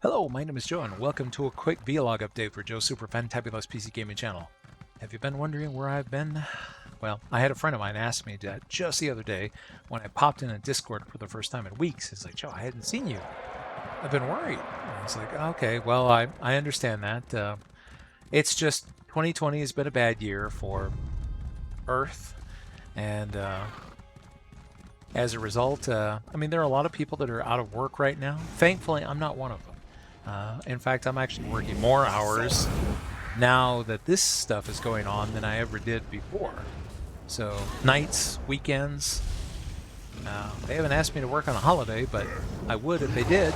Hello, my name is Joe, and welcome to a quick vlog update for Joe's Super Fantabulous PC Gaming channel. Have you been wondering where I've been? Well, I had a friend of mine ask me that just the other day when I popped in a Discord for the first time in weeks. He's like, Joe, I hadn't seen you. I've been worried. And I was like, okay, well, I understand that. It's just 2020 has been a bad year for Earth, and as a result, I mean, there are a lot of people that are out of work right now. Thankfully, I'm not one of them. In fact, I'm actually working more hours now that this stuff is going on than I ever did before. So nights, weekends, they haven't asked me to work on a holiday, but I would if they did.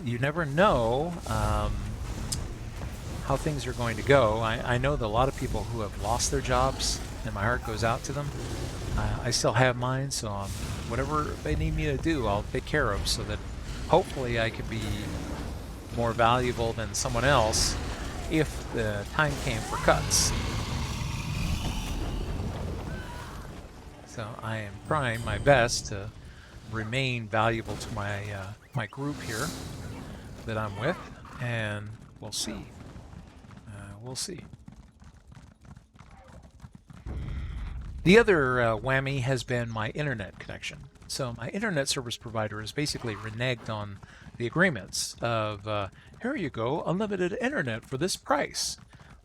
You never know how things are going to go. I know that a lot of people who have lost their jobs, and my heart goes out to them. I still have mine, so whatever they need me to do, I'll take care of, so that hopefully I could be more valuable than someone else if the time came for cuts. So I am trying my best to remain valuable to my my group here that I'm with, and we'll see. We'll see. The other whammy has been my internet connection. So my internet service provider has basically reneged on the agreements of, here you go, unlimited internet for this price.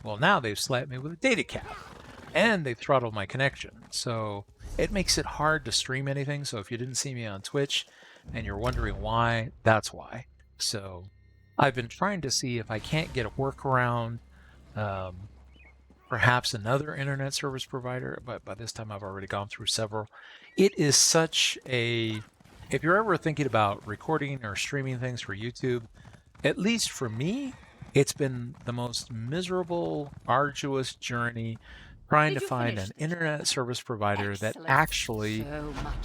Well, now they've slapped me with a data cap, and they've throttled my connection. So it makes it hard to stream anything. So if you didn't see me on Twitch and you're wondering why, that's why. So I've been trying to see if I can't get a workaround, perhaps another internet service provider, but by this time I've already gone through several. It is such a, if you're ever thinking about recording or streaming things for YouTube, at least for me, it's been the most miserable, arduous journey trying to find an internet service provider that actually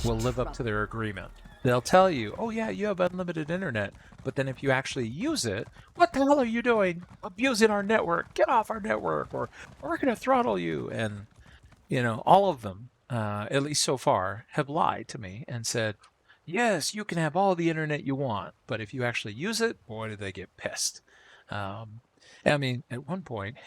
will live up to their agreement. They'll tell you, oh yeah, you have unlimited internet, but then if you actually use it, what the hell are you doing? Abusing our network, get off our network, or we're going to throttle you. And, you know, all of them, at least so far, have lied to me and said, yes, you can have all the internet you want, but if you actually use it, boy, do they get pissed. I mean, at one point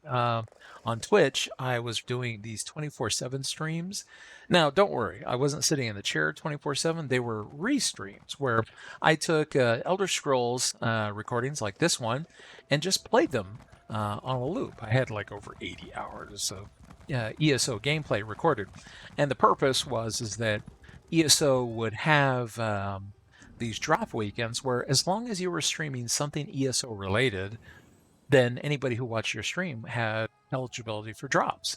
on Twitch, I was doing these 24/7 streams. Now, don't worry, I wasn't sitting in the chair 24/7. They were restreams where I took Elder Scrolls recordings like this one and just played them on a loop. I had like over 80 hours of ESO gameplay recorded, and the purpose is that ESO would have these drop weekends where, as long as you were streaming something ESO related, then anybody who watched your stream had eligibility for drops.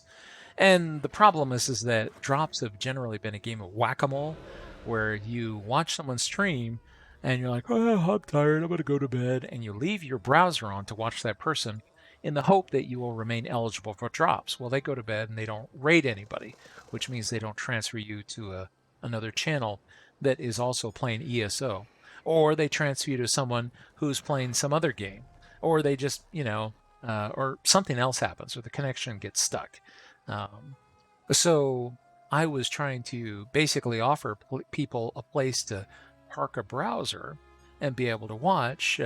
And the problem is that drops have generally been a game of whack-a-mole, where you watch someone stream and you're like, oh, I'm tired, I'm going to go to bed, and you leave your browser on to watch that person in the hope that you will remain eligible for drops. Well, they go to bed and they don't raid anybody, which means they don't transfer you to another channel that is also playing ESO. Or they transfer you to someone who's playing some other game. Or they just, you know, or something else happens, or the connection gets stuck. So I was trying to basically offer people a place to park a browser and be able to watch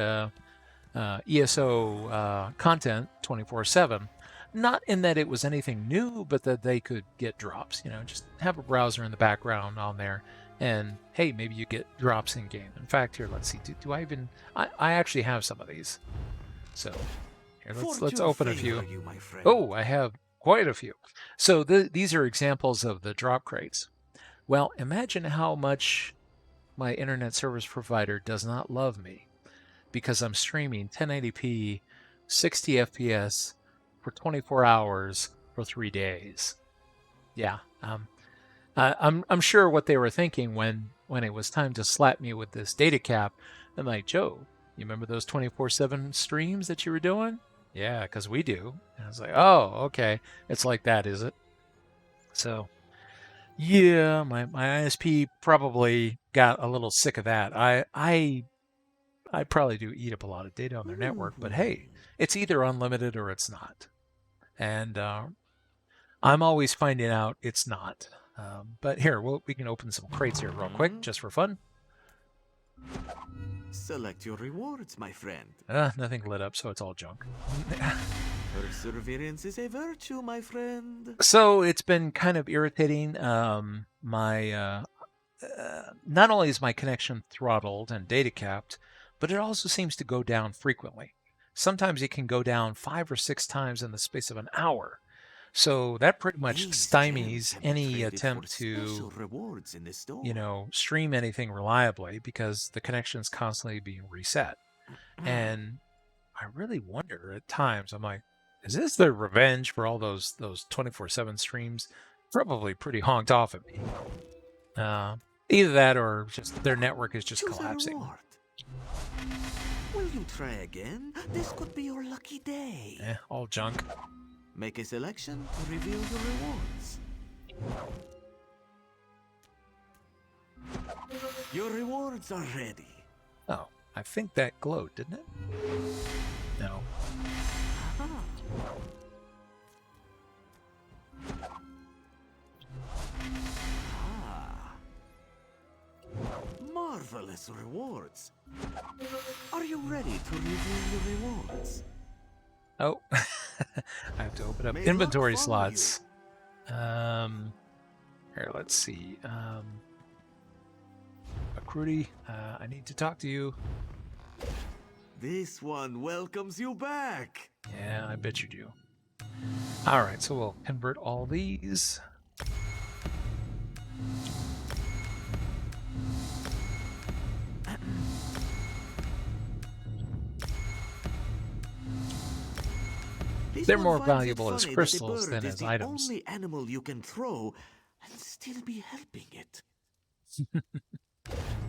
ESO content 24/7. Not in that it was anything new, but that they could get drops. You know, just have a browser in the background on there, and hey, maybe you get drops in game. In fact, here, let's see. Do I even? I actually have some of these. So here, let's open a few. Oh, I have quite a few. So these are examples of the drop crates. Well, imagine how much my internet service provider does not love me because I'm streaming 1080p, 60 FPS for 24 hours for 3 days. Yeah, I'm sure what they were thinking when it was time to slap me with this data cap. I'm like, Joe, you remember those 24/7 streams that you were doing? Yeah, because we do. And I was like, oh, okay. It's like that, is it? So, yeah, my ISP probably got a little sick of that. I probably do eat up a lot of data on their network, but hey, it's either unlimited or it's not. And I'm always finding out it's not. But here, we can open some crates here real quick, just for fun. Select your rewards, my friend. Nothing lit up, so it's all junk. Perseverance is a virtue, my friend. So it's been kind of irritating. Not only is my connection throttled and data capped, but it also seems to go down frequently. Sometimes it can go down 5 or 6 times in the space of an hour. So that pretty much These gems stymies can be any traded attempt for to, special rewards in the store. stream anything reliably because the connection's constantly being reset. And I really wonder at times, I'm like, is this their revenge for all those 24/7 streams? Probably pretty honked off at me. Either that or just their network is just Choose a collapsing. reward. Will you try again? This could be your lucky day. All junk. Make a selection to reveal your rewards. Your rewards are ready. Oh, I think that glowed, didn't it? No. Marvelous rewards. Are you ready to reveal your rewards? Oh, I have to open up May inventory luck follow slots. Here, let's see. Akruti, I need to talk to you. This one welcomes you back. Yeah, I bet you do. All right, so we'll convert all these. They're more valuable as crystals than as items. Only animal you can throw and still be helping it.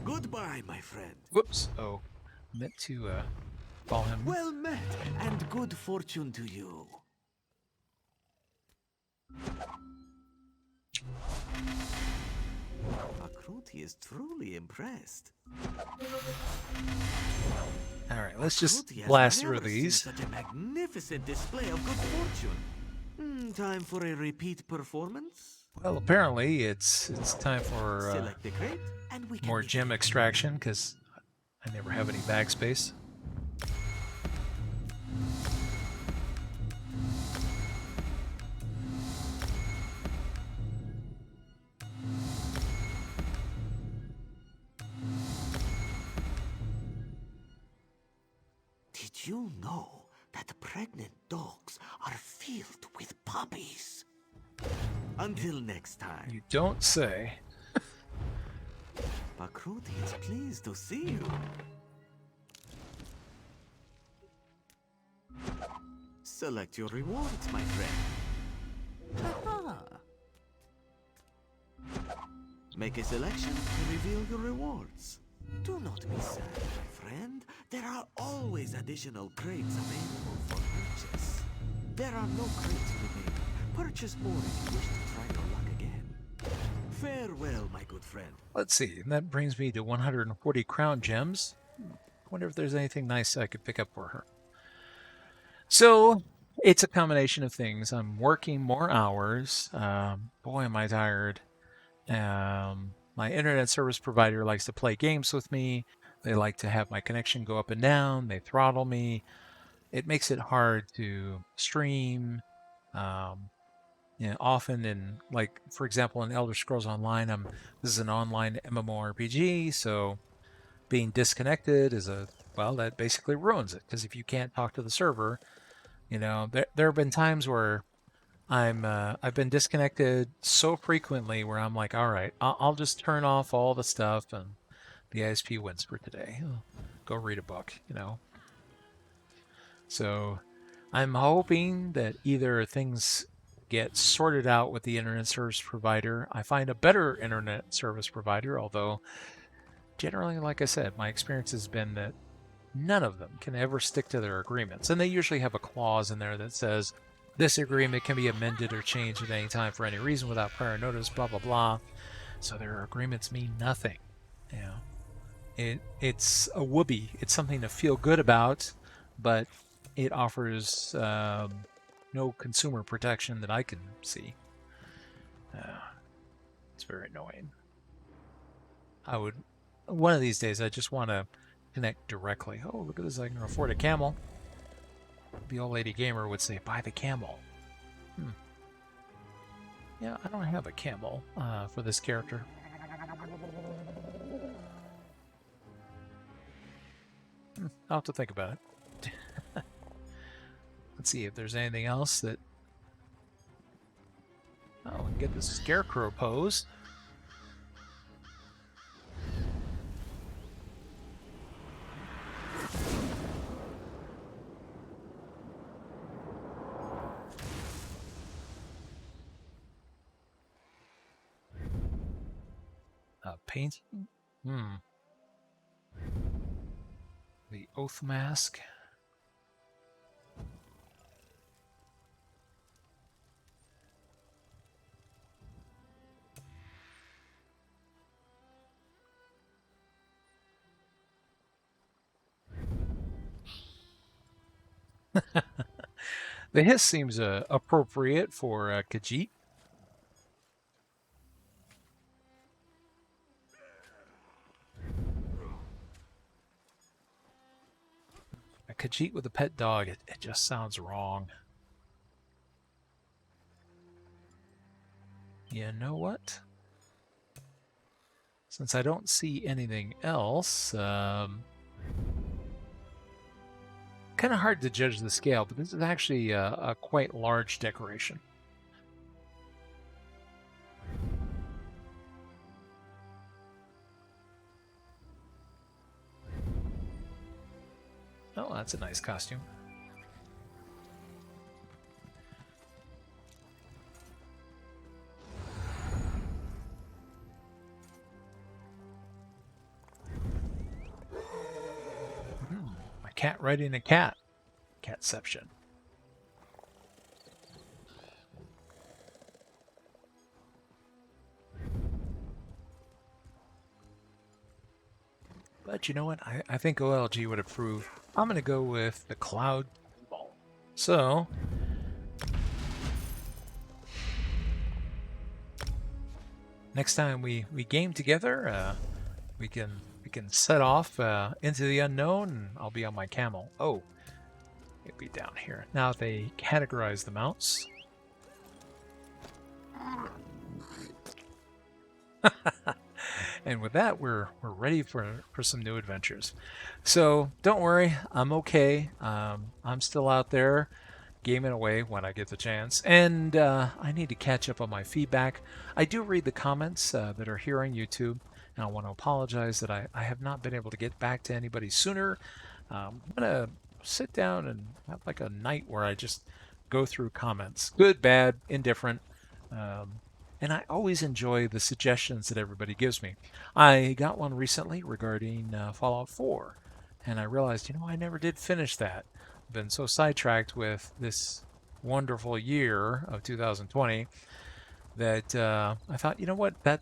Goodbye, my friend. Whoops. Oh, meant to call him. Well met, and good fortune to you. Akruti is truly impressed. All right, let's just Akruti has blast never through these. seen such a magnificent display of good fortune. Time for a repeat performance. Well, apparently it's time for Select the crate, and we can more begin. gem extraction because I never have any bag space. Did you know that pregnant dogs are filled with puppies? Until next time, You don't say. Akruti is pleased to see you. Select your rewards, my friend. Ha-ha. Make a selection to reveal your rewards. Do not be sad, my friend. There are always additional crates available for purchase. There are no crates remaining. Purchase more if you wish to try your luck again. Farewell, my good friend. Let's see. And that brings me to 140 crown gems. Wonder if there's anything nice I could pick up for her. So it's a combination of things. I'm working more hours. Boy, am I tired. My internet service provider likes to play games with me. They like to have my connection go up and down. They throttle me. It makes it hard to stream. Often for example, in Elder Scrolls Online, this is an online MMORPG, so being disconnected that basically ruins it. Because if you can't talk to the server, there have been times where I've been disconnected so frequently where I'm like, all right, I'll just turn off all the stuff and the ISP wins for today. Go read a book, So I'm hoping that either things get sorted out with the internet service provider. I find a better internet service provider, although generally, like I said, my experience has been that none of them can ever stick to their agreements. And they usually have a clause in there that says, this agreement can be amended or changed at any time for any reason without prior notice, blah, blah, blah. So their agreements mean nothing. It's a whoopee. It's something to feel good about, but it offers no consumer protection that I can see. It's very annoying. One of these days, I just want to connect directly. Oh, look at this. I can afford a camel. The old lady gamer would say, buy the camel. Yeah, I don't have a camel for this character. I'll have to think about it. Let's see if there's anything else that... Oh, we can get the scarecrow pose. Painting? The Oath Mask. The hiss seems appropriate for Khajiit. A Khajiit with a pet dog, it just sounds wrong. You know what? Since I don't see anything else, kind of hard to judge the scale, but this is actually a quite large decoration. Oh, that's a nice costume. My cat riding a cat. Catception. But you know what? I think OLG would approve. I'm going to go with the Cloud Ball. So, next time we game together, we can set off into the unknown, and I'll be on my camel. Oh, it'll be down here. Now they categorize the mounts. And with that, we're ready for some new adventures. So don't worry, I'm okay. I'm still out there gaming away when I get the chance. And I need to catch up on my feedback. I do read the comments that are here on YouTube, and I want to apologize that I have not been able to get back to anybody sooner. I'm going to sit down and have like a night where I just go through comments. Good, bad, indifferent. And I always enjoy the suggestions that everybody gives me. I got one recently regarding Fallout 4, and I realized, you know, I never did finish that. I've been so sidetracked with this wonderful year of 2020 that I thought, you know what, that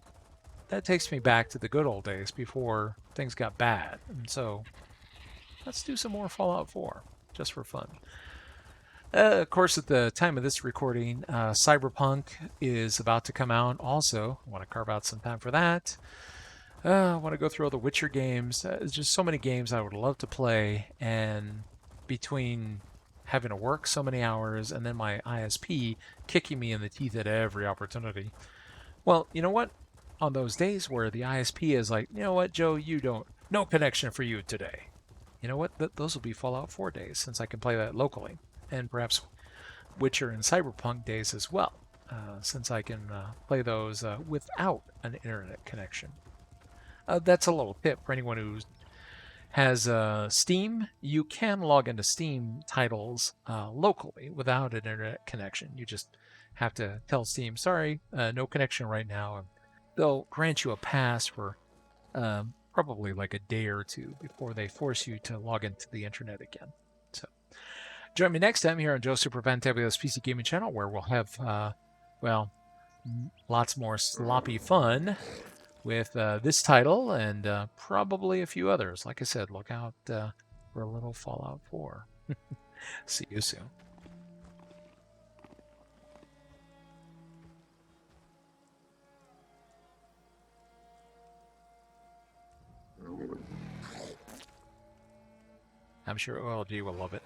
takes me back to the good old days before things got bad. And so let's do some more Fallout 4, just for fun. Of course, at the time of this recording, Cyberpunk is about to come out also. I want to carve out some time for that. I want to go through all the Witcher games. There's just so many games I would love to play, and between having to work so many hours and then my ISP kicking me in the teeth at every opportunity. Well, you know what? On those days where the ISP is like, you know what, Joe, no connection for you today. You know what? Those will be Fallout 4 days since I can play that locally. And perhaps Witcher and Cyberpunk days as well, since I can play those without an internet connection. That's a little tip for anyone who has Steam. You can log into Steam titles locally without an internet connection. You just have to tell Steam, sorry, no connection right now. And they'll grant you a pass for probably like a day or two before they force you to log into the internet again. So join me next time here on Joe Super Fantabulous PC Gaming Channel, where we'll have, well, lots more sloppy fun with this title and probably a few others. Like I said, look out for a little Fallout 4. See you soon. I'm sure OLG will love it.